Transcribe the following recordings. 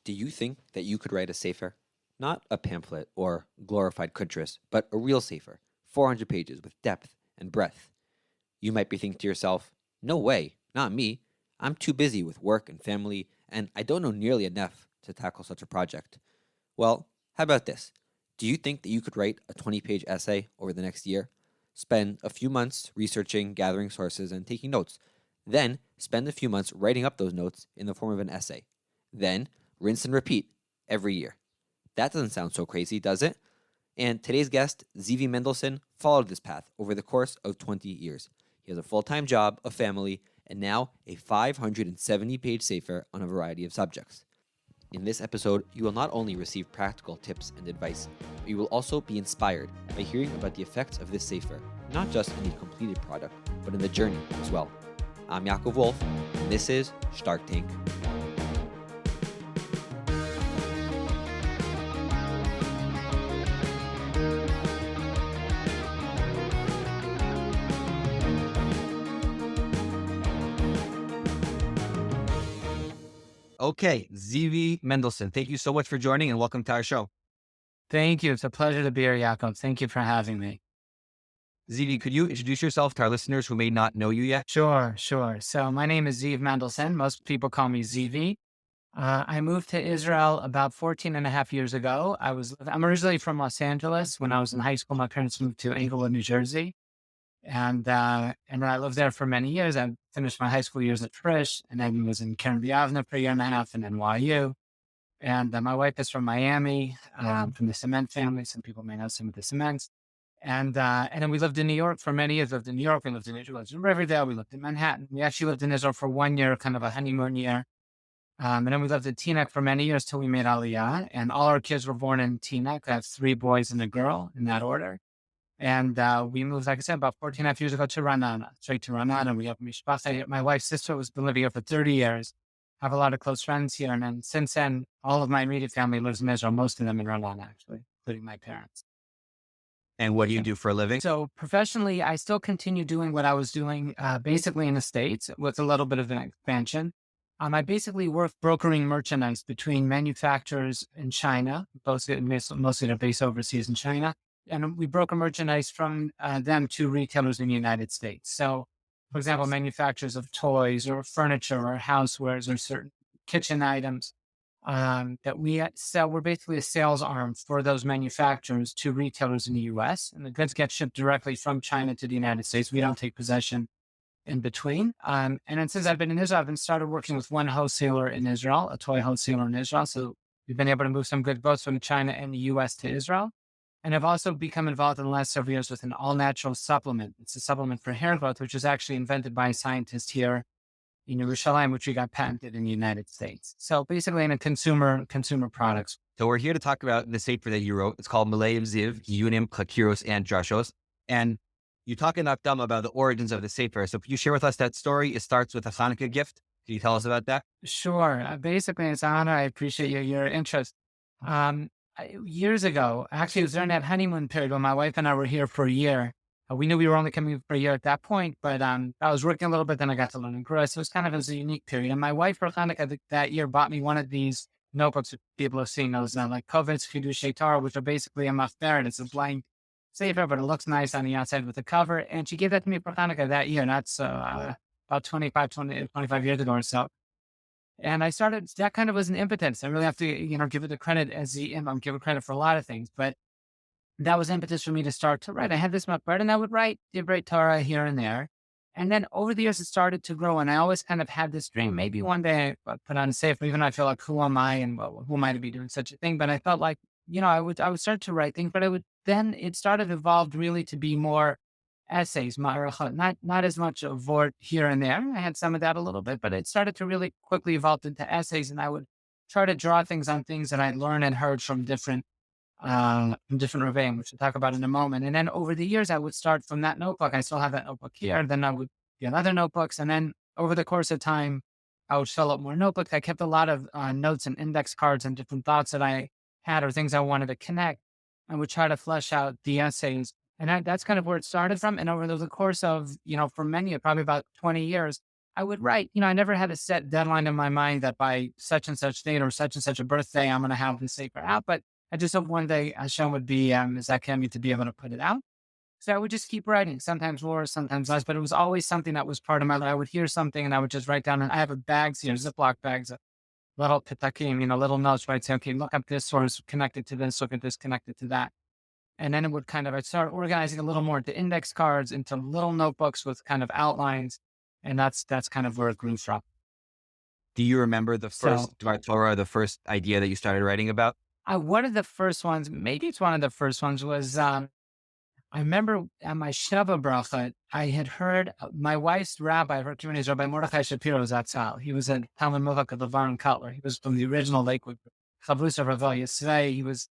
Do you think that you could write a Sefer? Not a pamphlet or glorified Kuntrus, but a real Sefer, 400 pages with depth and breadth. You might be thinking to yourself, no way, not me. I'm too busy with work and family, and I don't know nearly enough to tackle such a project. Well, how about this? Do you think that you could write a 20-page essay over the next year? Spend a few months researching, gathering sources, and taking notes. Then spend a few months writing up those notes in the form of an essay. Then rinse and repeat every year. That doesn't sound so crazy, does it? And today's guest, Zivi Mendelsohn, followed this path over the course of 20 years. He has a full-time job, a family, and now a 570-page Sefer on a variety of subjects. In this episode, you will not only receive practical tips and advice, but you will also be inspired by hearing about the effects of this Sefer, not just in the completed product, but in the journey as well. I'm Yaakov Wolf, and this is Stark Tank. Okay, Zivi Mendelsohn, thank you so much for joining and welcome to our show. Thank you. It's a pleasure to be here, Yaakov. Thank you for having me. Zivi, could you introduce yourself to our listeners who may not know you yet? Sure. So my name is Ziv Mendelsohn. Most people call me Zivi. I moved to Israel about 14 and a half years ago. I'm originally from Los Angeles. When I was in high school, my parents moved to Englewood, New Jersey. And I lived there for many years. I finished my high school years at Frisch, and then was in Keren V'Yavneh for a year and a half, and NYU. And my wife is from Miami, from the cement family. Some people may know some of the cements. And then we lived in New York for many years. Lived in New York. We lived in Israel. We lived in Riverdale. We lived in Manhattan. We actually lived in Israel for 1 year, kind of a honeymoon year. And then we lived in Teaneck for many years till we made Aliyah. And all our kids were born in Teaneck. I have 3 boys and a girl in that order. And we moved, like I said, about 14 and a half years ago to Ra'anana, straight to Ra'anana. We have mishpacha. My wife's sister has been living here for 30 years. I have a lot of close friends here. And then since then, all of my immediate family lives in Israel, most of them in Ra'anana, actually, including my parents. And what do you do for a living? So professionally, I still continue doing what I was doing basically in the States with a little bit of an expansion. I basically work brokering merchandise between manufacturers in China, mostly they're based overseas in China. And we broker merchandise from them to retailers in the United States. So, for example, manufacturers of toys or furniture or housewares or certain kitchen items that we sell. We're basically a sales arm for those manufacturers to retailers in the U.S. And the goods get shipped directly from China to the United States. We don't take possession in between. And then since I've been in Israel, I've started working with one wholesaler in Israel, a toy wholesaler in Israel. So we've been able to move some goods both from China and the U.S. to Israel. And I've also become involved in the last several years with an all-natural supplement. It's a supplement for hair growth, which was actually invented by a scientist here in Yerushalayim, which we got patented in the United States. So basically in a consumer products. So we're here to talk about the Sefer that you wrote. It's called Malay Ziv, Yunim, Klakiros, and Drashos. And you talk in Akdam about the origins of the Sefer. So could you share with us that story? It starts with a Hanukkah gift. Can you tell us about that? Sure. Basically, it's an honor. I appreciate your interest. Years ago, actually, it was during that honeymoon period when my wife and I were here for a year. We knew we were only coming for a year at that point, but I was working a little bit, then I got to learn and grow. So it was a unique period. And my wife for Hanukkah that year bought me one of these notebooks that people have seen those, like Kovitz Chidushei Torah, which are basically a mafberet. It's a blank Sefer, but it looks nice on the outside with the cover. And she gave that to me for Hanukkah that year. And that's about 25 years ago or so. And I started, that kind of was an impetus. I really have to, give it the credit as give it credit for a lot of things, but that was impetus for me to start to write. I had this mafberet and I would write Torah here and there. And then over the years, it started to grow. And I always kind of had this dream. Maybe one day I put on a Sefer, even though I feel like, who am I and who am I to be doing such a thing? But I felt like, I would start to write things, but then it started evolved really to be more essays, not as much of word here and there. I had some of that a little bit, but it started to really quickly evolve into essays. And I would try to draw things on things that I learned and heard from different rebbeim, which we'll talk about in a moment. And then over the years, I would start from that notebook. I still have that notebook here. Then I would get other notebooks. And then over the course of time, I would fill up more notebooks. I kept a lot of notes and index cards and different thoughts that I had or things I wanted to connect. I would try to flesh out the essays. And that's kind of where it started from. And over the course of, for many, probably about 20 years, I would write, I never had a set deadline in my mind that by such and such date or such and such a birthday, I'm going to have the Sefer out. But I just hope one day Hashem would be, Zakemi to be able to put it out. So I would just keep writing, sometimes more, sometimes less, but it was always something that was part of my life. I would hear something and I would just write down, and I have a bags here, Ziploc bags, little pitakim, little notes, right? Say, okay, look up this source connected to this, look at this connected to that. And then it would I'd start organizing a little more into index cards, into little notebooks with kind of outlines. And that's kind of where it grew from. Do you remember the So first Dvar Torah, the first idea that you started writing about? one of the first ones, maybe it's one of the first ones was, I remember at my Sheva bracha, I had heard my wife's rabbi, her community is Rabbi Mordechai Shapiro Zatzal. He was a Talmud Muvak of Levar and Cutler. He was from the original Lakewood Chavrusa of Rav Yisrael. He was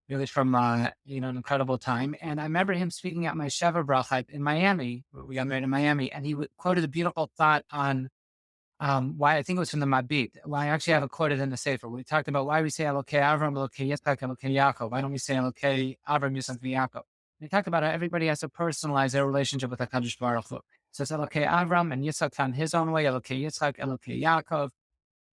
really from, an incredible time. And I remember him speaking at my Sheva bracha in Miami. We got married in Miami, and he quoted a beautiful thought on why, I think it was from the Mabit. Well, I actually have it quoted in the Sefer. We talked about why we say Elokei Avram, Elokei Yitzchak, Elokei Yaakov. Why don't we say Elokei Avram, Yitzchak, Yaakov? We talked about how everybody has to personalize their relationship with HaKadosh Baruch Hu. So it's Elokei Avram, and Yitzchak found his own way, Elokei Yitzchak, Elokei Yaakov.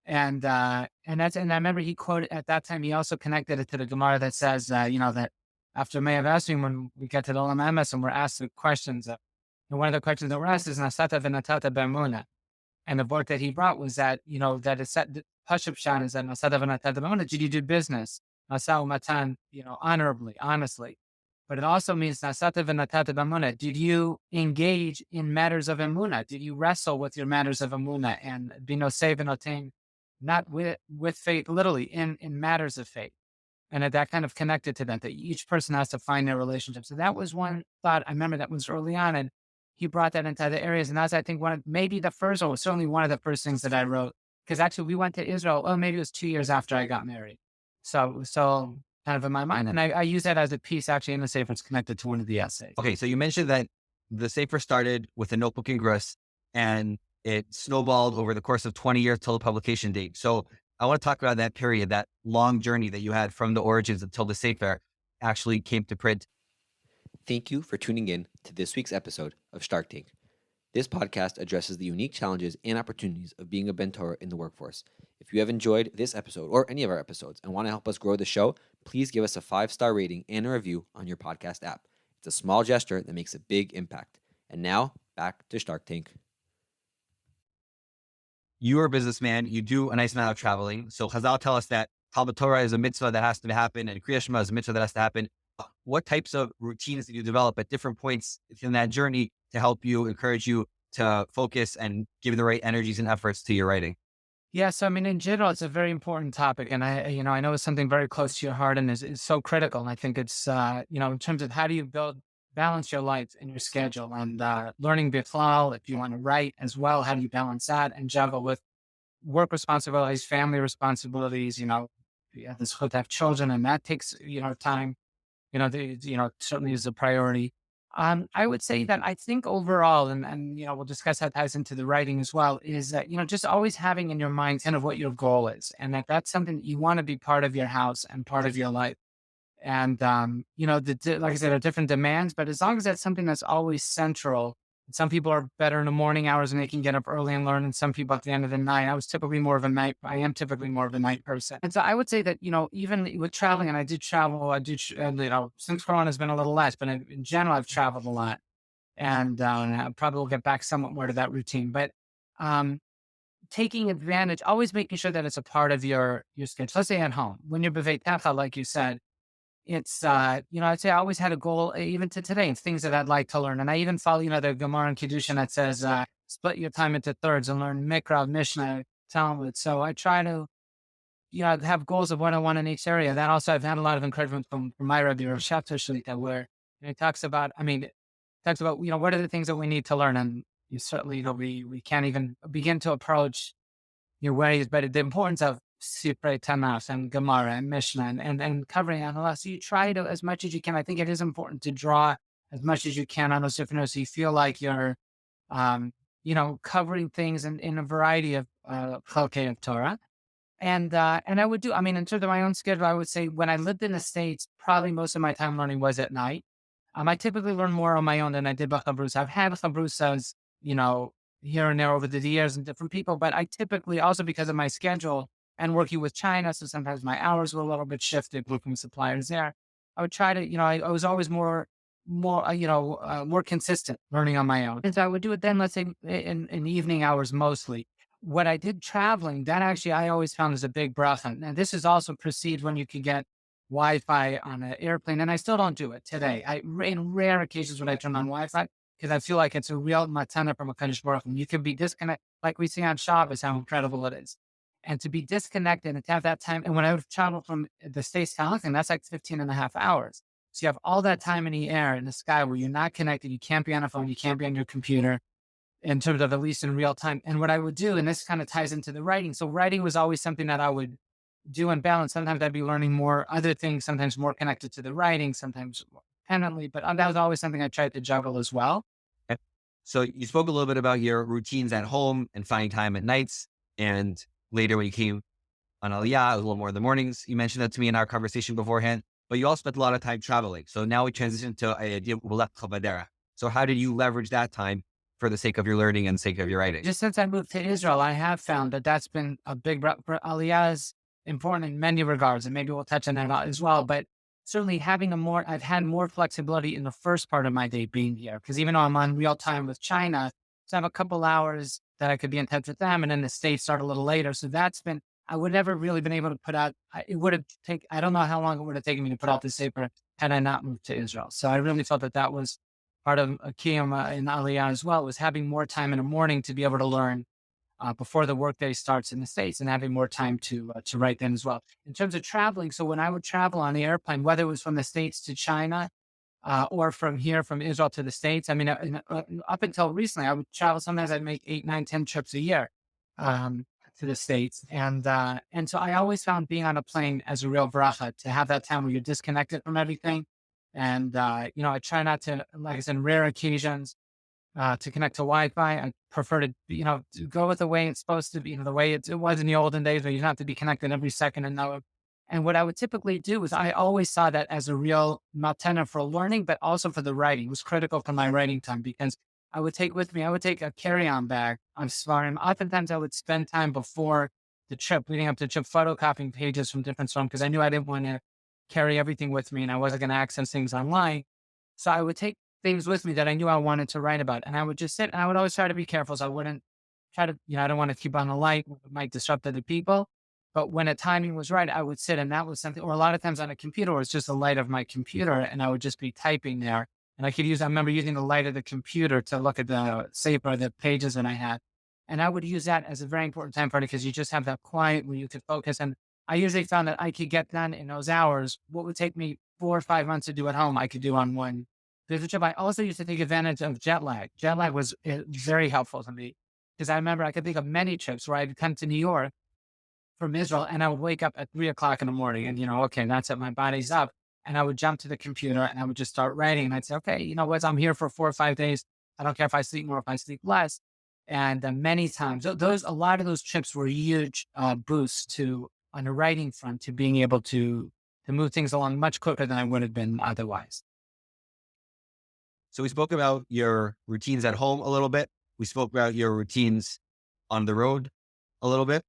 And I remember he quoted at that time, he also connected it to the Gemara that says, that after Me'av Esrim, when we get to the Olam Emes and we're asked the questions, and one of the questions that we're asked is Nasata v'natata b'emuna. And the book that he brought was that, that is set, the Pashup Shan is that Nasata v'natata b'emuna, did you do business? Nasa umatan, honorably, honestly. But it also means Nasata v'natata b'emuna. Did you engage in matters of emuna? Did you wrestle with your matters of emuna and be no save and attain, not with faith, literally in matters of faith? And that kind of connected to that each person has to find their relationship. So that was one thought. I remember that was early on, and he brought that into other areas. And that's, I think, maybe the first, or certainly one of the first things that I wrote, because actually we went to Israel, maybe it was 2 years after I got married. So kind of in my mind. And I use that as a piece actually in the Sefer. It's connected to one of the essays. Okay, so you mentioned that the Sefer started with a notebook in Grus, and it snowballed over the course of 20 years till the publication date. So I want to talk about that period, that long journey that you had from the origins until the Sefer actually came to print. Thank you for tuning in to this week's episode of Shark Tank. This podcast addresses the unique challenges and opportunities of being a Ben Torah in the workforce. If you have enjoyed this episode or any of our episodes and want to help us grow the show, please give us a 5-star rating and a review on your podcast app. It's a small gesture that makes a big impact. And now, back to Shark Tank. You are a businessman. You do a nice amount of traveling. So Chazal tell us that Talmud Torah is a mitzvah that has to happen, and Kriya Shema is a mitzvah that has to happen. What types of routines did you develop at different points in that journey to help you, encourage you to focus and give the right energies and efforts to your writing? Yeah, so I mean, in general, it's a very important topic, and I know it's something very close to your heart and is so critical. And I think it's, in terms of how do you balance your life and your schedule, and learning Bichlal, if you want to write as well, how do you balance that and juggle with work responsibilities, family responsibilities? You have this to have children, and that takes time. Certainly is a priority. I would say that I think overall, and we'll discuss how it ties into the writing as well, is that, just always having in your mind kind of what your goal is, and that's something that you want to be part of your house and part of your life. And, like I said, there are different demands, but as long as that's something that's always central. Some people are better in the morning hours and they can get up early and learn. And some people at the end of the night. I am typically more of a night person. And so I would say that, even with traveling, and I did travel, since Corona has been a little less, but in general, I've traveled a lot. And I probably will get back somewhat more to that routine. But taking advantage, always making sure that it's a part of your schedule. Let's say at home, when you're b'veit techa, like you said, it's, I'd say I always had a goal, even to today, things that I'd like to learn. And I even follow, the Gemara and Kiddushin that says, split your time into thirds and learn Mikra, Mishnah, Talmud. So I try to, have goals of what I want in each area. That also, I've had a lot of encouragement from my Rebbe, Rav Shabtai Shalita, where he talks about, what are the things that we need to learn? And you certainly, we can't even begin to approach your ways, but the importance of Sifrei Tanakh and Gemara and Mishnah and covering Allah. So you try to, as much as you can. I think it is important to draw as much as you can on those different notes, so you feel like you're, covering things in a variety of chalkei of Torah. And I would do, in terms of my own schedule, I would say when I lived in the States, probably most of my time learning was at night. I typically learn more on my own than I did by Chavrusa. I've had Chavrusas, here and there over the years and different people. But I typically also, because of my schedule and working with China, so sometimes my hours were a little bit shifted, working with suppliers there. I would try to, I was always more consistent learning on my own. And so I would do it then, let's say in the evening hours mostly. What I did traveling, that actually I always found was a big bracha. And this is also proceed when you can get Wi-Fi on an airplane. And I still don't do it today. In rare occasions when I turn on Wi-Fi, because I feel like it's a real matana from a Kadosh Baruch Hu. You can be disconnected, like we see on Shabbos, how incredible it is. And to be disconnected and to have that time. And when I would travel from the States to Hong Kong, that's like 15 and a half hours. So you have all that time in the air, in the sky, where you're not connected. You can't be on a phone. You can't be on your computer in terms of at least in real time. And what I would do, and this kind of ties into the writing. So writing was always something that I would do and balance. Sometimes I'd be learning more other things, sometimes more connected to the writing, sometimes more independently. But that was always something I tried to juggle as well. Okay. So you spoke a little bit about your routines at home and finding time at nights. And later when you came on Aliyah, it was a little more in the mornings. You mentioned that to me in our conversation beforehand, but you also spent a lot of time traveling. So now we transition to a idea of Ulech Chavadera. So how did you leverage that time for the sake of your learning and sake of your writing? Just since I moved to Israel, I have found that that's been a big, Aliyah is important in many regards, and maybe we'll touch on that as well. But certainly I've had more flexibility in the first part of my day being here, because even though I'm on real time with China, so I have a couple hours that I could be in touch with them, and then the States start a little later. So I would never really been able to put out, I don't know how long it would have taken me to put out the Sefer had I not moved to Israel. So I really felt that was part of a key in Aliyah as well, was having more time in the morning to be able to learn before the workday starts in the States, and having more time to write then as well. In terms of traveling, so when I would travel on the airplane, whether it was from the States to China or from Israel to the States, I mean, up until recently, I would travel. Sometimes I'd make 8, 9, 10 trips a year to the States. And so I always found being on a plane as a real bracha, to have that time where you're disconnected from everything. And, I try not to, like I said, in rare occasions, to connect to Wi-Fi. I prefer to go with the way it's supposed to be, the way it was in the olden days, where you don't have to be connected every second and know. And what I would typically do is I always saw that as a real matana for learning, but also for the writing. It was critical for my writing time, because I would take a carry-on bag of Svarim. Oftentimes I would spend time before the trip, leading up to the trip, photocopying pages from different Svarim, because I knew I didn't want to carry everything with me and I wasn't going to access things online. So I would take things with me that I knew I wanted to write about. And I would just sit, and I would always try to be careful. So I wouldn't try to, I don't want to keep on a light, it might disrupt other people. But when a timing was right, I would sit, and that was something, or a lot of times on a computer, or it's just the light of my computer, and I would just be typing there. And I remember using the light of the computer to look at the Sefer, the pages that I had. And I would use that as a very important time for it, because you just have that quiet where you could focus. And I usually found that I could get done in those hours what would take me 4 or 5 months to do at home, I could do on one visit trip. I also used to take advantage of jet lag. Jet lag was very helpful to me, because I remember I could think of many trips where I'd come to New York from Israel, and I would wake up at 3 o'clock in the morning, and, okay, that's it. My body's up. And I would jump to the computer and I would just start writing. And I'd say, okay, you know what? I'm here for 4 or 5 days. I don't care if I sleep more, if I sleep less. And many times, a lot of those trips were huge boosts on the writing front, to being able to move things along much quicker than I would have been otherwise. So we spoke about your routines at home a little bit. We spoke about your routines on the road a little bit.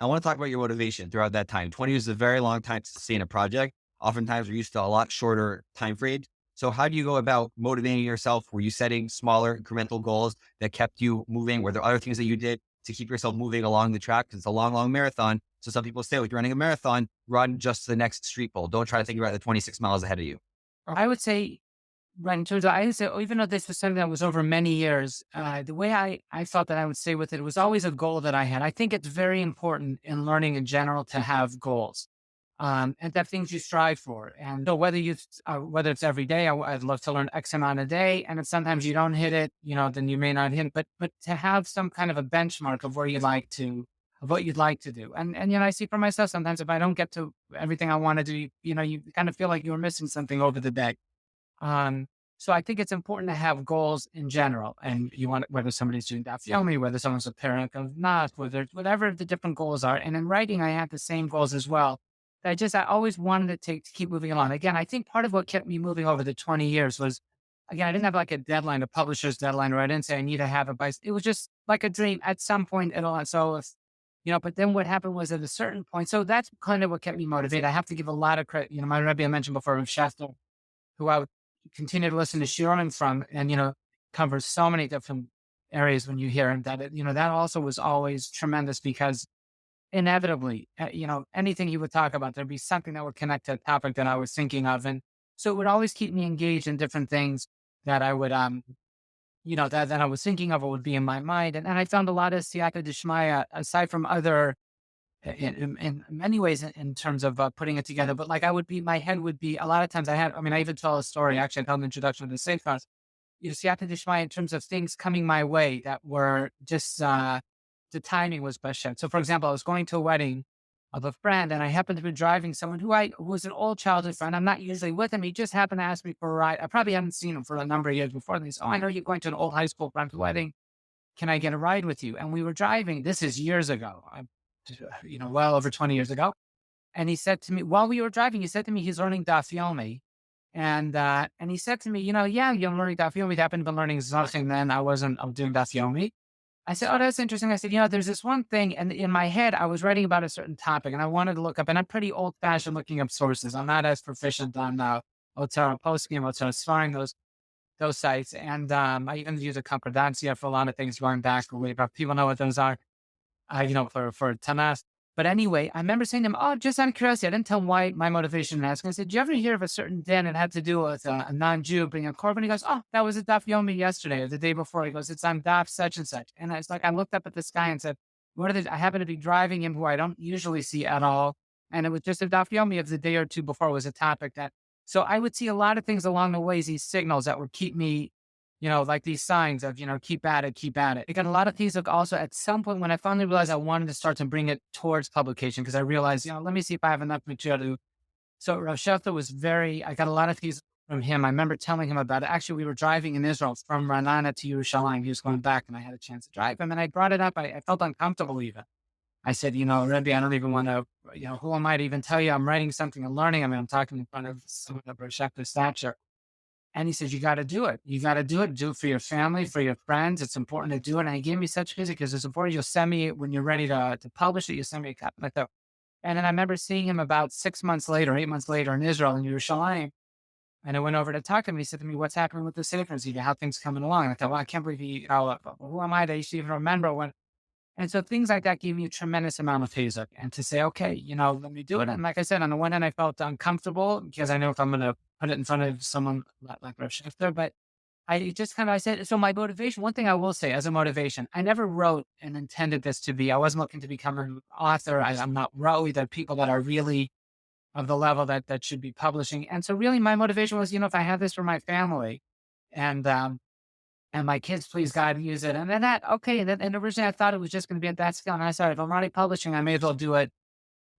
I want to talk about your motivation throughout that time. 20 years is a very long time to sustain a project. Oftentimes we're used to a lot shorter time frames. So how do you go about motivating yourself? Were you setting smaller incremental goals that kept you moving? Were there other things that you did to keep yourself moving along the track? Because it's a long, long marathon. So some people say, if you're running a marathon, run just to the next street pole. Don't try to think about the 26 miles ahead of you. I would say, right, in terms of, I would say, even though this was something that was over many years, the way I thought that I would stay with it, was always a goal that I had. I think it's very important in learning in general to have goals. And to have things you strive for. And so whether it's every day, I'd love to learn X amount a day. And if sometimes you don't hit it, then you may not hit it, but to have some kind of a benchmark of what you'd like to do. And, I see for myself, sometimes if I don't get to everything I want to do, you kind of feel like you're missing something over the day. So I think it's important to have goals in general. And whether somebody's doing daf yomi, whether someone's a parent of not, whatever the different goals are. And in writing, I have the same goals as well. I always wanted to keep moving along. Again, I think part of what kept me moving over the 20 years was again, I didn't have like a deadline, a publisher's deadline, or I didn't say I need to have it by, it was just like a dream. At some point, so if, but then what happened was at a certain point, so that's kind of what kept me motivated. I have to give a lot of credit. My Rebbe I mentioned before, Rav Shafter, who I would continue to listen to Shiurim from, and, covers so many different areas when you hear him, that, that also was always tremendous, because inevitably, anything he would talk about, there'd be something that would connect to a topic that I was thinking of. And so it would always keep me engaged in different things that I would, that I was thinking of, or would be in my mind. And I found a lot of siyata d'shmaya, aside from other, in many ways, in terms of putting it together. But like my head would be, a lot of times I even tell a story, actually, I tell an introduction to the Sefer, siyata d'shmaya, in terms of things coming my way that were just, the timing was b'Hashem. So for example, I was going to a wedding of a friend, and I happened to be driving someone who was an old childhood friend. I'm not usually with him. He just happened to ask me for a ride. I probably hadn't seen him for a number of years before. And he said, "Oh, I know you're going to an old high school friend's wedding. Can I get a ride with you?" And we were driving. This is years ago. Well over 20 years ago. And he said to me, while we were driving, he said to me, he's learning Daf Yomi. And he said to me, yeah, you're learning Daf Yomi. I happened to be learning something then. I'm doing Daf Yomi. I said, "Oh, that's interesting." I said, "There's this one thing." And in my head, I was writing about a certain topic, and I wanted to look up, and I'm pretty old fashioned looking up sources. I'm not as proficient on Otara Poskim, Otara Svarim, those sites. And I even use a concordancia for a lot of things going back way back. People know what those are, for Tanas. But anyway, I remember saying to him, "Oh, just out of curiosity," I didn't tell him why my motivation in asking. I said, "Do you ever hear of a certain din it had to do with a non-Jew bringing a korban?" He goes, "Oh, that was a Daf Yomi yesterday or the day before." He goes, "It's on Daf such and such." And I was like, I looked up at this guy and said, "What are they?" I happen to be driving him, who I don't usually see at all. And it was just a Daf Yomi of the day or two before. It was a topic that, so I would see a lot of things along the way, these signals that would keep me, like these signs of, keep at it, keep at it. It got a lot of things. Like also at some point when I finally realized I wanted to start to bring it towards publication, because I realized, let me see if I have enough material to. So Rav Shefter I got a lot of things from him. I remember telling him about it. Actually, we were driving in Israel from Ranana to Yerushalayim. He was going back, and I had a chance to drive him. And I brought it up. I felt uncomfortable even. I said, Rebbe, I don't even want to, who am I to even tell you I'm writing something and learning? I mean, I'm talking in front of someone of Rav Shefter's stature. And he says, "You got to do it. You got to do it. Do it for your family, for your friends. It's important to do it." And he gave me such physics, because it's important. You'll send me it when you're ready to publish it. You send me a copy like that. And then I remember seeing him about 6 months later, 8 months later in Israel, in Yerushalayim. And I went over to talk to him. He said to me, "What's happening with the Sefer? How things coming along?" And I thought, well, I can't believe who am I to even remember when? And so things like that gave me a tremendous amount of physics. And to say, okay, let me do it. And like I said, on the one hand, I felt uncomfortable, because I know if I'm going to put it in front of someone like Rav Shefter, but I just I said, so my motivation, one thing I will say as a motivation, I never wrote and intended this to be, I wasn't looking to become an author. I'm not really the people that are really of the level that should be publishing. And so really my motivation was, if I have this for my family and my kids, please God, use it. And then okay. And originally I thought it was just going to be at that scale. And I started, if I'm already publishing, I may as well do it,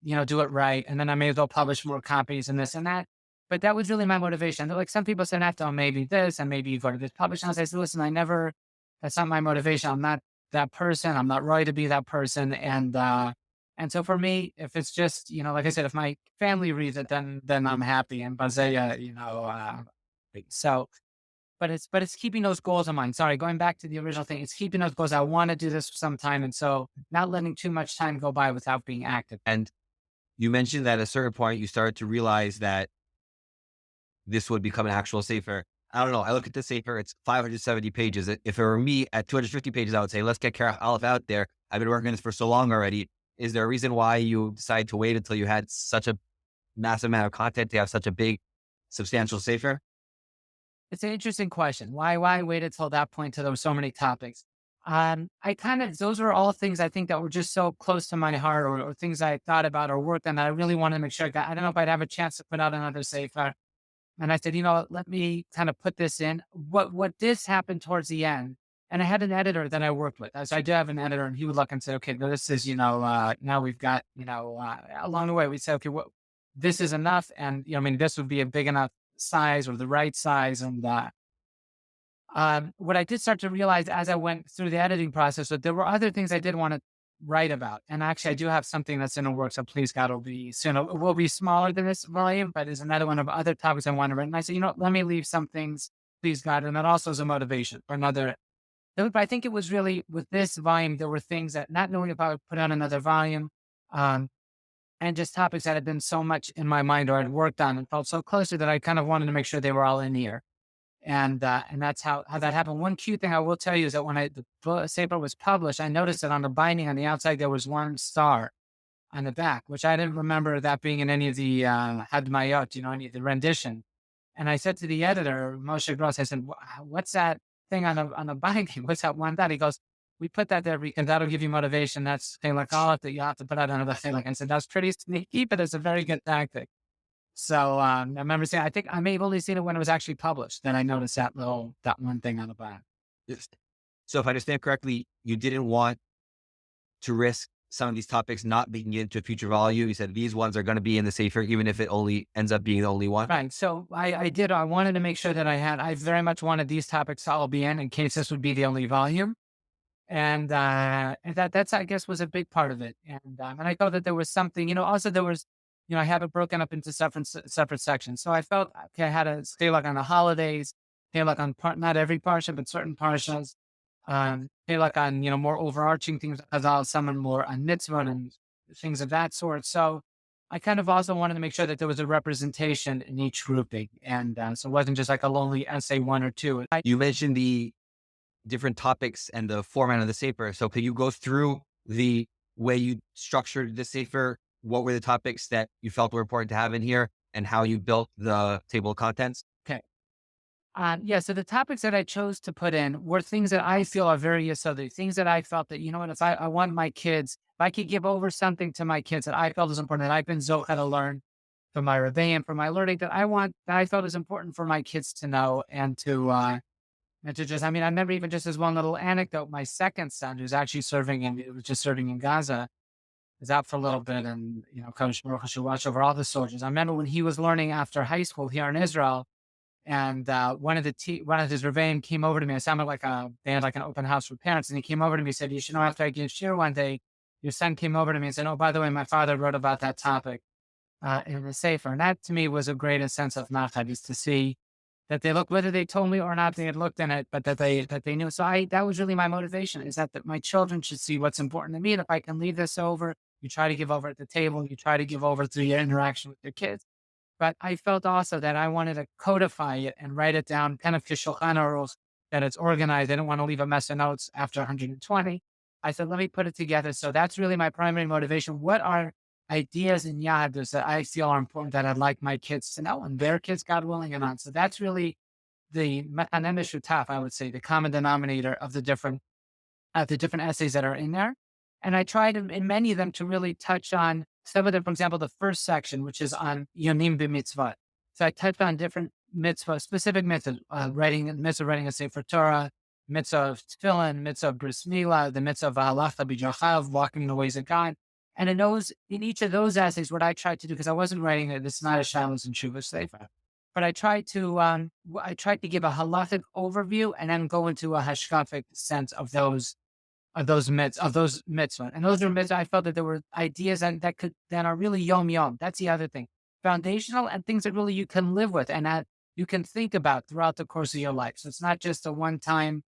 do it right. And then I may as well publish more copies and this and that. But that was really my motivation. Like some people said, "After maybe this, and maybe you go to this publishing." I said, "Listen, that's not my motivation. I'm not that person. I'm not ready to be that person." And so for me, if it's just, like I said, if my family reads it, then I'm happy. And Bazaya, so, but it's keeping those goals in mind. Sorry, going back to the original thing, it's keeping those goals. I want to do this for some time. And so not letting too much time go by without being active. And you mentioned that at a certain point, you started to realize that this would become an actual Sefer. I don't know. I look at the Sefer, it's 570 pages. If it were me at 250 pages, I would say, let's get Kerach Aleph out there. I've been working on this for so long already. Is there a reason why you decided to wait until you had such a massive amount of content to have such a big, substantial Sefer? It's an interesting question. Why wait until that point to those so many topics? Those were all things I think that were just so close to my heart, or things I thought about or worked on that I really wanted to make sure I don't know if I'd have a chance to put out another Sefer. And I said, let me kind of put this in. What this happened towards the end, and I had an editor that I worked with. So I do have an editor, and he would look and say, "Okay, this is, now we've got, along the way, we say, okay, this is enough. And, this would be a big enough size or the right size." And what I did start to realize as I went through the editing process, that there were other things I did want to write about. And actually, I do have something that's in the works. So please God, will be soon. It will be smaller than this volume, but there's another one of other topics I want to write. And I said, let me leave some things. please God. And that also is a motivation for another. But I think it was really with this volume, there were things that not knowing if I would put out another volume, um, and just topics that had been so much in my mind or I'd worked on and felt so closely that I kind of wanted to make sure they were all in here. And that's how that happened. One cute thing I will tell you is that when the Sefer was published, I noticed that on the binding on the outside, there was one star on the back, which I didn't remember that being in any of the Hadmayot, any of the rendition. And I said to the editor, Moshe Gross, I said, what's that thing on the binding? What's that one that? He goes, we put that there because that'll give you motivation. That's Chelak that you have to put out another Chelak. I said, that's pretty sneaky, but it's a very good tactic. So I remember saying, I think I may have only seen it when it was actually published. Then I noticed that one thing on the back. Yes. So if I understand correctly, you didn't want to risk some of these topics not being into a future volume. You said these ones are going to be in the Sefer, even if it only ends up being the only one. Right. So I wanted to make sure that I very much wanted these topics to all be in case this would be the only volume. And that's, I guess, was a big part of it. And I felt that there was something, also there was, I have it broken up into separate sections. So I felt, okay, I had a stay like on the holidays, stay like on not every parsha, but certain parshas, stay like on, more overarching things, as I'll summon more on mitzvot and things of that sort. So I kind of also wanted to make sure that there was a representation in each grouping. And so it wasn't just like a lonely essay, one or two. You mentioned the different topics and the format of the Sefer. So could you go through the way you structured the Sefer? What were the topics that you felt were important to have in here and how you built the table of contents? Okay. So the topics that I chose to put in were things that I feel are very yesodi, things that I felt that, if I want my kids, if I could give over something to my kids that I felt is important, that I've been zocheh to learn from my rebbeim, from my learning, that I felt is important for my kids to know and to just, I remember even just as one little anecdote, my second son, who's actually serving in Gaza, is out for a little bit, and Kodesh Baruch Hu should watch over all the soldiers. I remember when he was learning after high school here in Israel, and one of his rebbeim came over to me. I sounded like they had like an open house for parents, and he came over to me and said, "You should know, after I give shir one day, your son came over to me and said, oh, by the way, my father wrote about that topic in the Sefer." And that to me was a great sense of nachad, is to see that they looked, whether they told me or not, they had looked in it, but that they knew. So that was really my motivation, is that my children should see what's important to me. And if I can leave this over, you try to give over at the table, you try to give over through your interaction with your kids. But I felt also that I wanted to codify it and write it down, kind of kishulchan aruch, that it's organized. I didn't want to leave a mess of notes after 120. I said, let me put it together. So that's really my primary motivation. What are ideas in Yahadus that I feel are important, that I'd like my kids to know, and their kids, God willing, and on. So that's really the mechaneh mishutaf, I would say, the common denominator of the different essays that are in there. And I tried in many of them to really touch on some of them. For example, the first section, which is on Yomim b'mitzvot. So I touched on different mitzvah, specific mitzvahs, writing a Sefer Torah, mitzvah of tefillin, mitzvah of bris milah, the mitzvah of halacha b'jachav, walking in the ways of God. And in each of those essays, what I tried to do, because I wasn't writing it, this is not a Shiloh's and Shuvah Sefer, but I tried to give a halachic overview and then go into a hashkafic sense of those mitzvah. And those are mitzvah. I felt that there were ideas that are really yom. That's the other thing. Foundational and things that really you can live with and that you can think about throughout the course of your life. So it's not just a one-time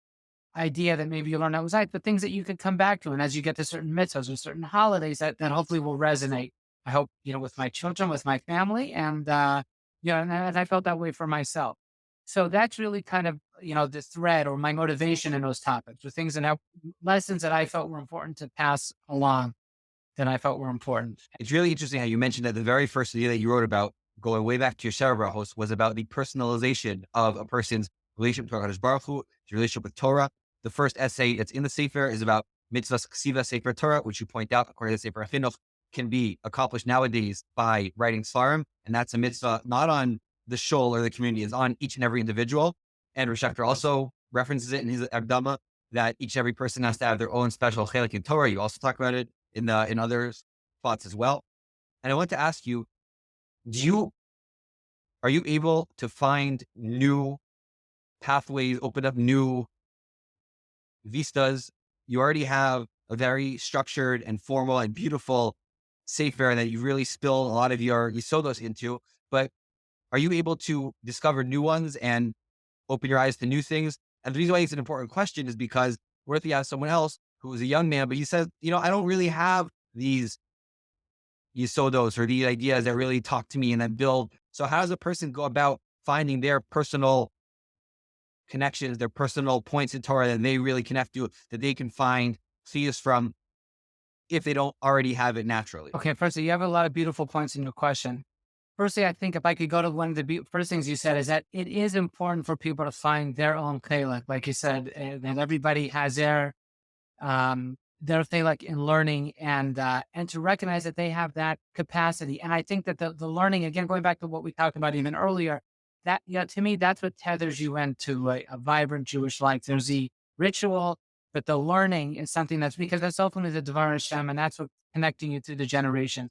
idea that maybe you learn outside, but things that you can come back to. And as you get to certain mitzvahs or certain holidays that hopefully will resonate, I hope, with my children, with my family. And, and I felt that way for myself. So that's really kind of, the thread or my motivation in those topics, or things and lessons that I felt were important to pass along, that I felt were important. It's really interesting how you mentioned that the very first idea that you wrote about, going way back to your Shara Brachos, was about the personalization of a person's relationship to HaKadosh Baruch Hu, his relationship with Torah. The first essay that's in the Sefer is about mitzvahs ksiva Sefer Torah, which you point out, according to the Sefer Chinuch, can be accomplished nowadays by writing svarim, and that's a mitzvah not on the shul or the community, is on each and every individual. And Rishachter also references it in his Agdama, that each and every person has to have their own special chelik in Torah. You also talk about it in other spots as well. And I want to ask you, are you able to find new pathways, open up new vistas? You already have a very structured and formal and beautiful Sefer that you really spill a lot of your yisodos into, but are you able to discover new ones and open your eyes to new things. And the reason why it's an important question is because what if you have someone else who was a young man, but he says, I don't really have these yisodos or these ideas that really talk to me and that build. So how does a person go about finding their personal connections, their personal points in Torah that they really connect to, that they can find seeds from if they don't already have it naturally? Okay, firstly, you have a lot of beautiful points in your question. Firstly, I think if I could go to one of the first things you said is that it is important for people to find their own chalik, like you said, that everybody has their chalik in learning and to recognize that they have that capacity. And I think that the learning, again, going back to what we talked about even earlier, that to me, that's what tethers you into a vibrant Jewish life. There's the ritual, but the learning is something that's because that's ultimately the Devar Hashem, and that's what's connecting you through the generation.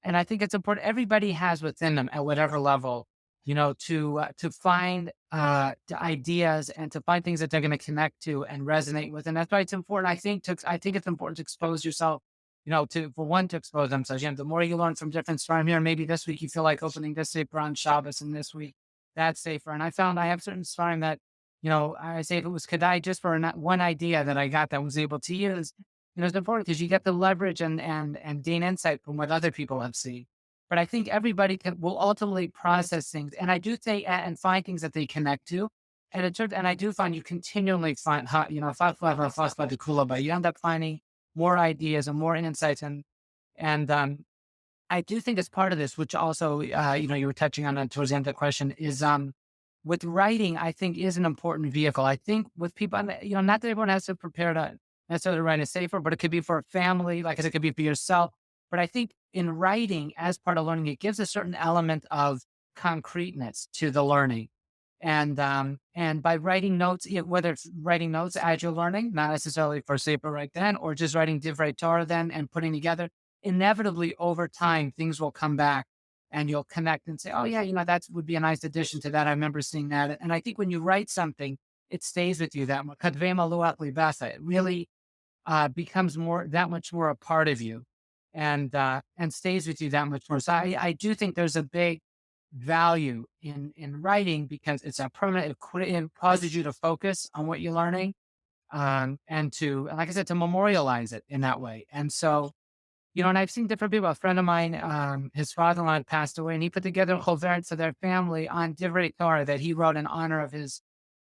And I think it's important. Everybody has within them at whatever level, to find the ideas and to find things that they're going to connect to and resonate with. And that's why it's important. I think it's important to expose yourself, to expose themselves. The more you learn from different Sfarim here, maybe this week you feel like opening this Sefer on Shabbos, and this week that's Sefer. And I found I have certain Sfarim that, I say if it was Kedai just for one idea that I got that was able to use, it's important because you get the leverage and gain insight from what other people have seen. But I think everybody will ultimately process things, and I do think and find things that they connect to. And I do find you continually find, you end up finding more ideas and more insights, and I do think as part of this, which also you were touching on towards the end of the question, is with writing, I think is an important vehicle. I think with people, not that everyone has to prepare to necessarily write a Sefer, but it could be for a family, like I said, it could be for yourself. But I think in writing, as part of learning, it gives a certain element of concreteness to the learning. And by writing notes, whether it's writing notes as you're learning, not necessarily for Sefer right then, or just writing Divrei Torah then and putting together, inevitably over time, things will come back and you'll connect and say, oh yeah, that would be a nice addition to that. I remember seeing that. And I think when you write something, it stays with you that much. It really becomes that much more a part of you and stays with you that much more. So I do think there's a big value in writing because it's a permanent, it causes you to focus on what you're learning and like I said, to memorialize it in that way. And so, and I've seen different people. A friend of mine, his father-in-law had passed away, and he put together a choveret to their family on Divrei Torah that he wrote in honor of his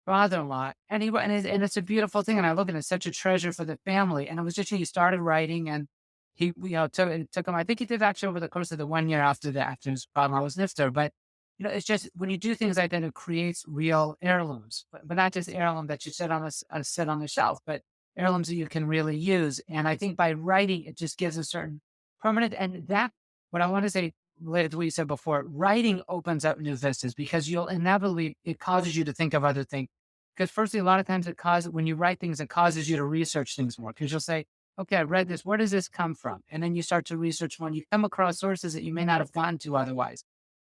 father-in-law. And it's a beautiful thing. And I look at it as such a treasure for the family. And it was just, he started writing, and he, took him, I think he did actually over the course of the 1 year after his father-in-law was nifter. But, it's just when you do things like that, it creates real heirlooms, but not just heirloom that you sit on the shelf, but heirlooms that you can really use. And I think by writing, it just gives a certain permanent, and that, what I want to say related to what you said before, writing opens up new vistas because it causes you to think of other things. Because firstly, a lot of times when you write things, it causes you to research things more because you'll say, okay, I read this. Where does this come from? And then you start to research when you come across sources that you may not have gotten to otherwise.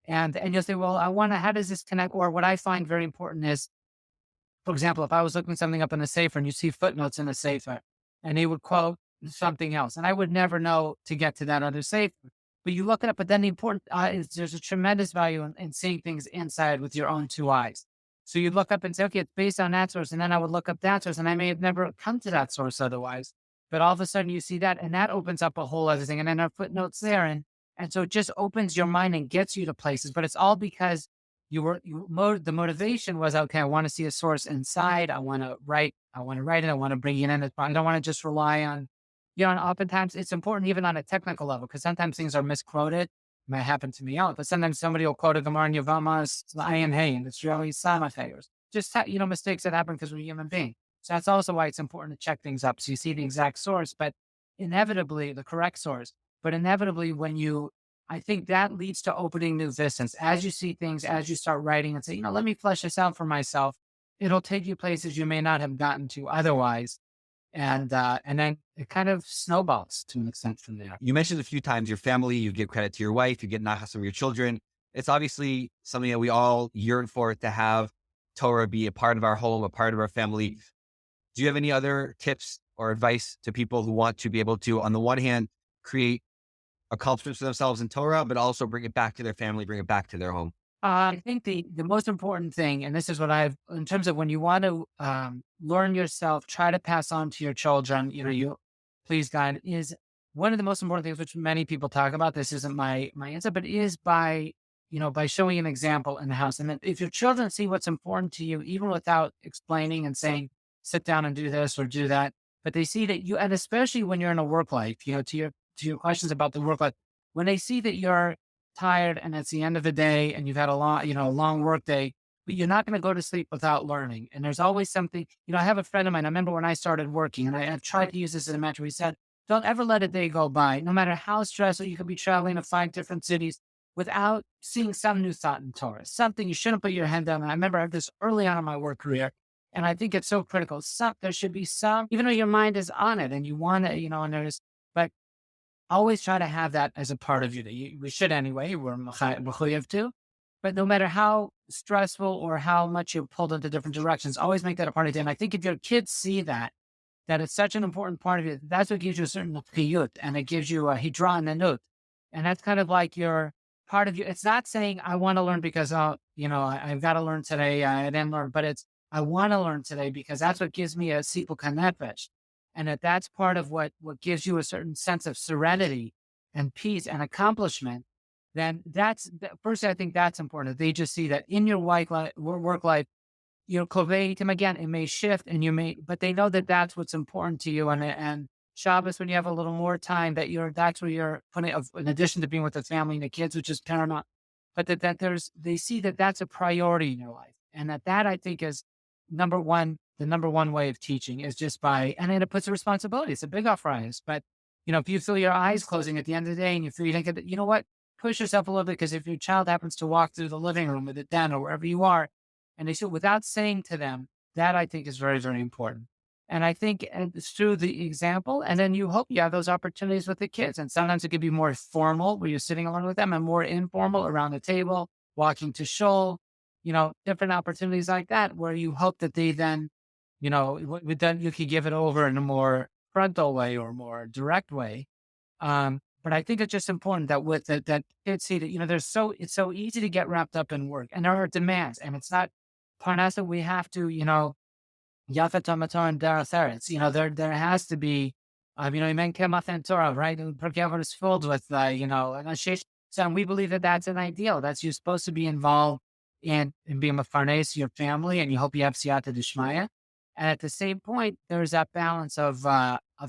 And you'll say, well, how does this connect? Or what I find very important is, for example, if I was looking something up in a Sefer and you see footnotes in a Sefer and they would quote something else, and I would never know to get to that other Sefer, but you look it up. But then the important is there's a tremendous value in seeing things inside with your own two eyes. So you look up and say, okay, it's based on that source. And then I would look up that source and I may have never come to that source otherwise. But all of a sudden you see that, and that opens up a whole other thing. And then our footnotes there. And so it just opens your mind and gets you to places, but it's all because the motivation was, okay, I want to see a source inside. I want to write it. I want to bring it in. I don't want to just rely on, and oftentimes it's important even on a technical level, because sometimes things are misquoted. It might happen to me out, but sometimes somebody will quote a Gemara in Yavamas, Ayin Hey, and it's really Samachayers. Just, mistakes that happen because we're human beings. So that's also why it's important to check things up. So you see the exact source, but inevitably the correct source. But inevitably, I think that leads to opening new vistas. As you see things, as you start writing and say, let me flesh this out for myself, it'll take you places you may not have gotten to otherwise. And then it kind of snowballs to an extent from there. You mentioned a few times your family, you give credit to your wife, you get nachas from your children. It's obviously something that we all yearn for, to have Torah be a part of our home, a part of our family. Do you have any other tips or advice to people who want to be able to, on the one hand, create accomplishments for themselves in Torah, but also bring it back to their family, bring it back to their home? I think the most important thing, and this is what I've, in terms of when you want to learn yourself, try to pass on to your children, you please God, is one of the most important things, which many people talk about. This isn't my answer, but is by, by showing an example in the house. And if your children see what's important to you, even without explaining and saying, sit down and do this or do that, but they see that you, and especially when you're in a work life, to your questions about the work life, when they see that you're tired and it's the end of the day and you've had a long work day, but you're not going to go to sleep without learning. And there's always something, I have a friend of mine. I remember when I started working, and I've tried to use this as a mantra. He said, don't ever let a day go by, no matter how stressful you could be traveling to 5 different cities, without seeing some new thought in Torah, something you shouldn't put your head down. And I remember I had this early on in my work career. And I think it's so critical. There should be some, even though your mind is on it and you want to, and but always try to have that as a part of you. We should anyway. We're mechuyev too. But no matter how stressful or how much you're pulled into different directions, always make that a part of you. And I think if your kids see that it's such an important part of you, that's what gives you a certain chiyut, and it gives you a hidra and a nut. And that's kind of like your part of you. It's not saying I want to learn because, I've got to learn today. I didn't learn, but it's, I want to learn today because that's what gives me a sipuk hanefesh. And that's part of what gives you a certain sense of serenity and peace and accomplishment. Then firstly, I think that's important. They just see that in your work life, Kovetim, again, it may shift but they know that that's what's important to you. And Shabbos, when you have a little more time, that's where you're putting, in addition to being with the family and the kids, which is paramount, but they see that that's a priority in your life. And that I think is the number one way of teaching is just and then it puts a responsibility. It's a big offer, but if you feel your eyes closing at the end of the day and you feel you don't get, you know what, push yourself a little bit, because if your child happens to walk through the living room or the den or wherever you are, and they should, without saying to them, that I think is very, very important. And I think it's through the example, and then you hope you have those opportunities with the kids. And sometimes it could be more formal where you're sitting along with them, and more informal around the table, walking to shul, different opportunities like that, where you hope that they then, then you could give it over in a more frontal way or more direct way. But I think it's just important that that kids see that, it's so easy to get wrapped up in work, and there are demands, and it's not parnasa. We have to, Yafet Hamator and Derech Eretz. There has to be, Imen Kemach Torah, right? Perkei is filled with, and we believe that that's an ideal. That's you're supposed to be involved in being a farnes, your family, and you hope you have siyata d'shmaya. And at the same point, there's that balance of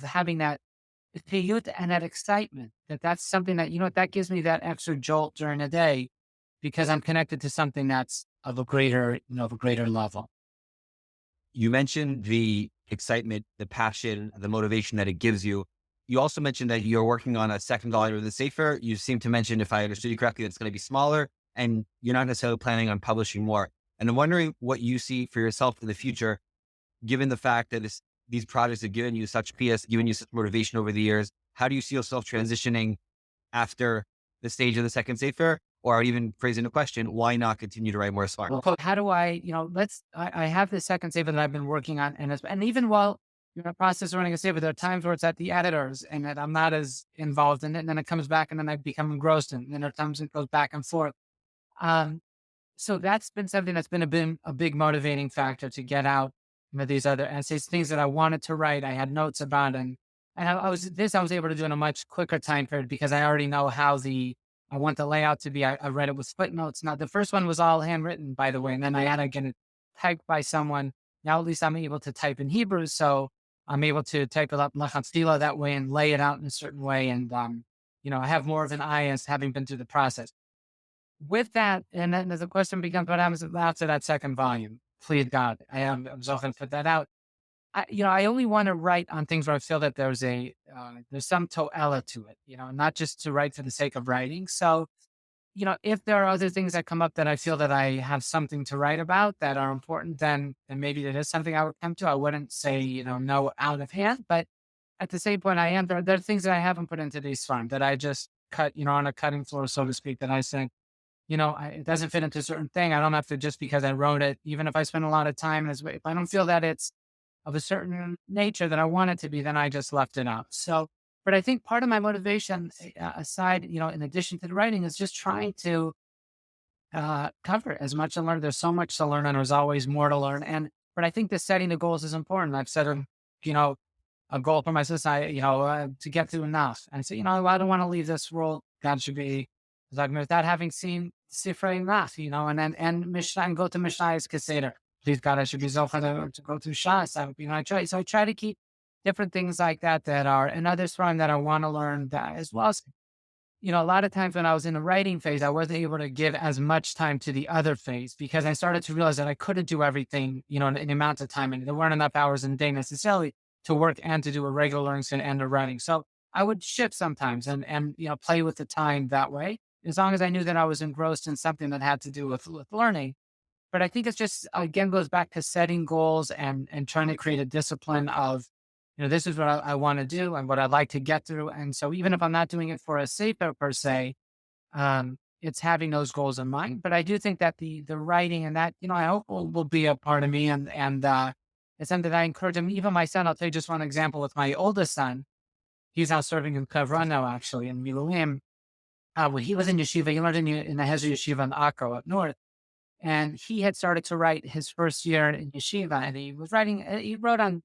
having that piyut and that excitement. That's something that gives me that extra jolt during the day, because I'm connected to something that's of a greater level. You mentioned the excitement, the passion, the motivation that it gives you. You also mentioned that you're working on a second volume of the Sefer. You seem to mention, if I understood you correctly, that it's going to be smaller and you're not necessarily planning on publishing more. And I'm wondering what you see for yourself in the future, given the fact that these projects have given you such PS, given you such motivation over the years. How do you see yourself transitioning after the stage of the second Sefer? Or even phrasing the question, why not continue to write more Sefer? Well, how do I, I have the second Sefer that I've been working on. And even while you're in the process of running a Sefer, there are times where it's at the editors and that I'm not as involved in it. And then it comes back and then I become engrossed in it. And then there are times it goes back and forth. So that's been something that's been a big motivating factor to get out these other essays, things that I wanted to write. I had notes about, and I was able to do in a much quicker time period because I already know how I want the layout to be. I read it with footnotes. Now, the first one was all handwritten, by the way, and then I had to get it typed by someone. Now, at least I'm able to type in Hebrew, so I'm able to type it up lechatchila that way and lay it out in a certain way. And, I have more of an eye as having been through the process. With that, and then the question becomes, what happens after that second volume? Please God, I'm going to put that out. I only want to write on things where I feel that there's some to'ela to it, not just to write for the sake of writing. So, if there are other things that come up that I feel that I have something to write about that are important, then maybe it is something I would come to. I wouldn't say, no out of hand, but at the same point, there are things that I haven't put into these farm that I just cut, on a cutting floor, so to speak, that I said, it doesn't fit into a certain thing. I don't have to, just because I wrote it, even if I spend a lot of time, if I don't feel that it's of a certain nature that I want it to be, then I just left it out. So, but I think part of my motivation, aside, in addition to the writing, is just trying to cover as much to learn. There's so much to learn, and there's always more to learn. But I think the setting the goals is important. I've set you know, a goal for my sister, to get through enough. And so, I don't want to leave this world. God should be like without having seen Sefer enough, and Mishnah and go to Mishnah's Keseder. Please God, I should be zochah to go to Shas. I try to keep different things like that are another from that I want to learn that as well as a lot of times when I was in the writing phase, I wasn't able to give as much time to the other phase because I started to realize that I couldn't do everything, in the amount of time. And there weren't enough hours in the day necessarily to work and to do a regular learning and the writing. So I would shift sometimes and play with the time that way, as long as I knew that I was engrossed in something that had to do with learning. But I think it's just, again, goes back to setting goals and trying to create a discipline of, this is what I want to do and what I'd like to get through. And so even if I'm not doing it for a Sefer per se, it's having those goals in mind. But I do think that the writing and that, I hope will be a part of me. And it's something that I encourage him. Even my son, I'll tell you just one example with my oldest son. He's now serving in Kavra now, actually, in Miluim. When he was in yeshiva, he learned in the Hezra yeshiva in Akko up north. And he had started to write his first year in yeshiva, and he wrote on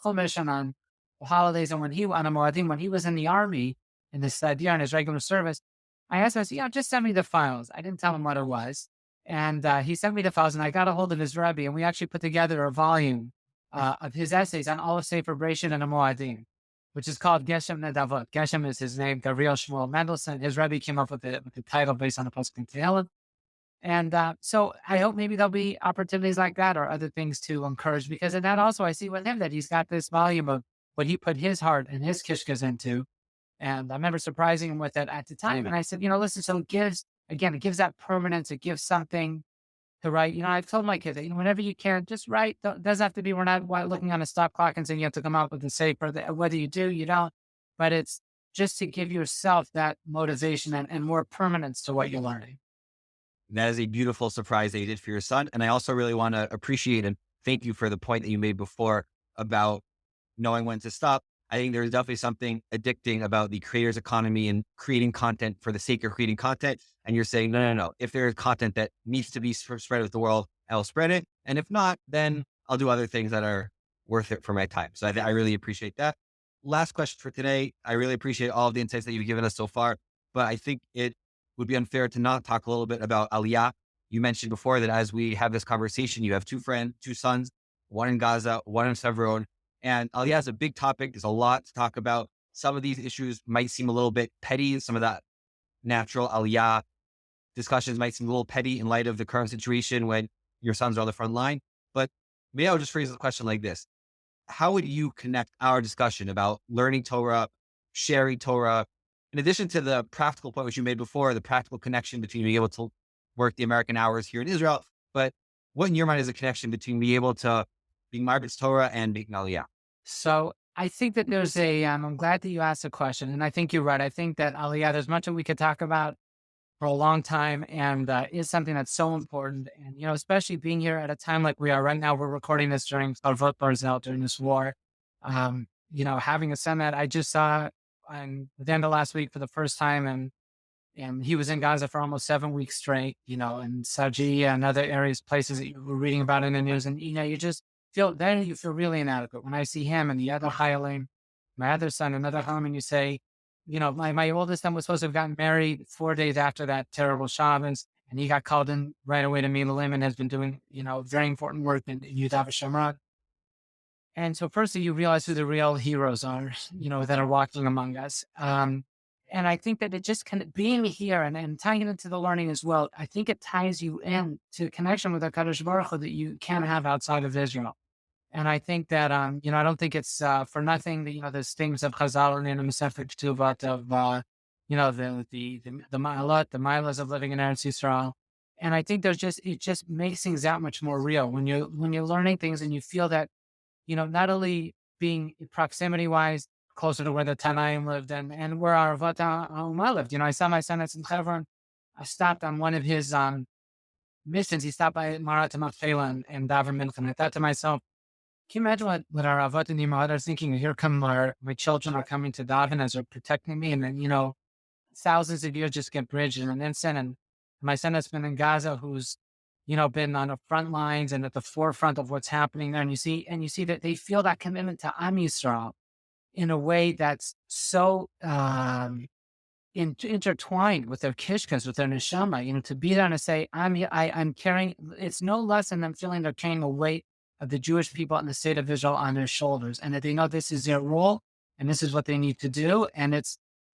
Chumash and on holidays, and on a Moadim, when he was in the army, in the Sadir, in his regular service, I asked him, I said, just send me the files. I didn't tell him what it was. And he sent me the files, and I got a hold of his Rebbe, and we actually put together a volume of his essays on all of Sefer Bereshit and a Moadim, which is called Geshem Nedavot. Geshem is his name, Gabriel Shmuel Mendelsohn. His Rebbe came up with the title based on the Pasuk in Tehillim. And so I hope maybe there'll be opportunities like that or other things to encourage, because in that also I see with him that he's got this volume of what he put his heart and his kishkas into. And I remember surprising him with it at the time. And I said, listen, so it gives that permanence. It gives something to write. I've told my kids that, whenever you can, just write. It doesn't have to be, we're not looking on a stop clock and saying you have to come up with a Sefer. Whether you do, you don't. But it's just to give yourself that motivation and more permanence to what you're learning. That is a beautiful surprise that you did for your son. And I also really want to appreciate and thank you for the point that you made before about knowing when to stop. I think there's definitely something addicting about the creator's economy and creating content for the sake of creating content. And you're saying, no. If there is content that needs to be spread with the world, I'll spread it. And if not, then I'll do other things that are worth it for my time. So I really appreciate that. Last question for today. I really appreciate all of the insights that you've given us so far, but I think it would be unfair to not talk a little bit about Aliyah. You mentioned before that as we have this conversation, you have two sons, one in Gaza, one in Sever. And Aliyah is a big topic. There's a lot to talk about. Some of these issues might seem a little bit petty. Some of that natural Aliyah discussions might seem a little petty in light of the current situation when your sons are on the front line. But maybe I'll just phrase the question like this. How would you connect our discussion about learning Torah, sharing Torah, in addition to the practical point which you made before, the practical connection between being able to work the American hours here in Israel, but what in your mind is a connection between being able to being Margaret's Torah and being Aliyah? So I think that there's I'm glad that you asked the question, and I think you're right. I think that Aliyah, there's much that we could talk about for a long time, and is something that's so important. And, especially being here at a time like we are right now, we're recording this during Charvot Barzel, during this war. Having a son that I just saw at the end of last week for the first time, and he was in Gaza for almost 7 weeks straight, in Saji and other areas, places that you were reading about in the news. And, you just feel really inadequate. When I see him and the other Hayalim, my other son, another Hayalim, and you say, my oldest son was supposed to have gotten married 4 days after that terrible Shabbos, and he got called in right away to Miluim and has been doing, very important work in Yudav Shamrad. And so firstly, you realize who the real heroes are, that are walking among us. And I think that it just being here and tying it into the learning as well, I think it ties you in to connection with HaKadosh Baruch Hu that you can't have outside of Israel. And I think that, I don't think it's for nothing that, there's things of Chazal and the Sefer Ketuvot of, the Ma'alot, the Milas of living in Eretz Yisrael. And I think it just makes things that much more real when you're learning things and you feel that, not only being proximity-wise closer to where the Tanaim lived and where our Avat HaUmah lived. I saw my son that's in Hebron. I stopped on one of his missions. He stopped by Marat Machpelah and Davar Mincha. I thought to myself, can you imagine what our Avat and Imad are thinking? Here come my children are coming to Davin as they're protecting me. And then, thousands of years just get bridged in an instant. And my son that's been in Gaza, who's, you know, been on the front lines and at the forefront of what's happening there. And you see that they feel that commitment to Am Yisrael in a way that's so intertwined with their kishkas, with their neshama, you know, to be there and to say, I'm carrying, it's no less than them feeling they're carrying the weight of the Jewish people and the state of Israel on their shoulders, and that they know this is their role and this is what they need to do. And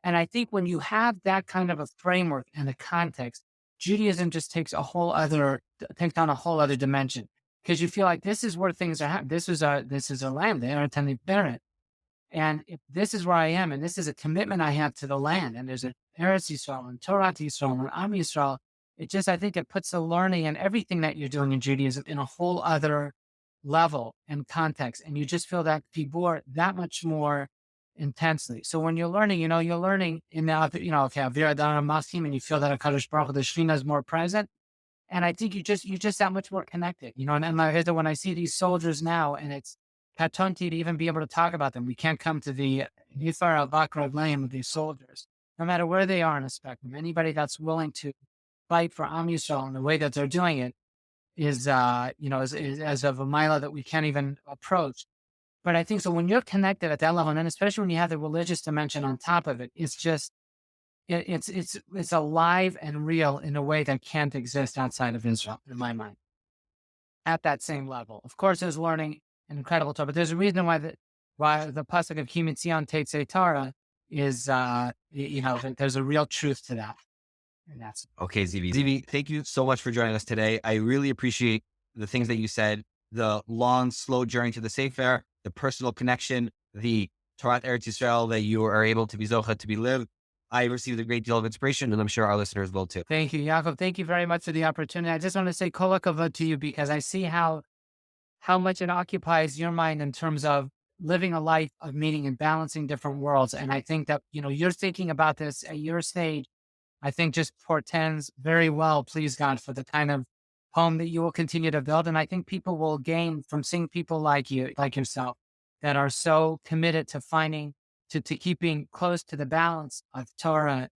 I think when you have that kind of a framework and a context, Judaism just takes on a whole other dimension, because you feel like this is where things are happening. This is a land, they are intending to bear it. And if this is where I am, and this is a commitment I have to the land, and there's an Eretz Yisrael and Torah Yisrael and Am Yisrael, I think it puts the learning and everything that you're doing in Judaism in a whole other level and context. And you just feel that Gibor that much more intensely. So when you're learning, you know, you're learning in the, you know, okay, Avira Dara Masim, and you feel that HaKadosh Baruch Hu, the Shekhinah, is more present. And I think you just that much more connected, you know. And when I see these soldiers now, and it's katonti to even be able to talk about them. We can't come to the Yifar al-Bakr of these soldiers, no matter where they are in a spectrum. Anybody that's willing to fight for Am Yisrael in the way that they're doing it is as of a mila that we can't even approach. But I think so when you're connected at that level, and then especially when you have the religious dimension on top of it, it's just it's alive and real in a way that can't exist outside of Israel, in my mind. At that same level, of course, there's learning an incredible Torah, but there's a reason why the pasuk of Ki Mitzion Teitzei Torah is there's a real truth to that. And that's okay, Zivi. Zivi, thank you so much for joining us today. I really appreciate the things that you said, the long, slow journey to the Sefer, the personal connection, the Torah Eretz Yisrael that you are able to be zocha to be lived. I received a great deal of inspiration, and I'm sure our listeners will too. Thank you, Yaakov. Thank you very much for the opportunity. I just want to say kol hakavod to you, because I see how much it occupies your mind in terms of living a life of meaning and balancing different worlds. And I think that, you know, you're thinking about this at your stage, I think just portends very well, please God, for the kind of home that you will continue to build. And I think people will gain from seeing people like you, like yourself, that are so committed to finding, to keeping close to the balance of Torah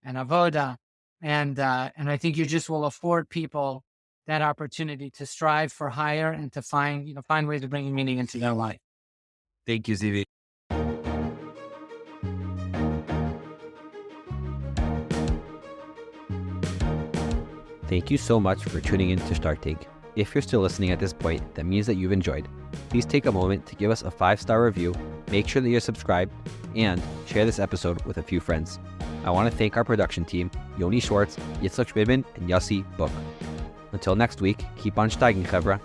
and Avoda. And I think you just will afford people that opportunity to strive for higher and to find ways of bringing meaning into their life. Thank you, Zivi. Thank you so much for tuning in to Start Take. If you're still listening at this point, that means that you've enjoyed. Please take a moment to give us a 5-star review, make sure that you're subscribed, and share this episode with a few friends. I want to thank our production team, Yoni Schwartz, Yitzhak Schmidman, and Yossi Book. Until next week, keep on steiging, Chevra.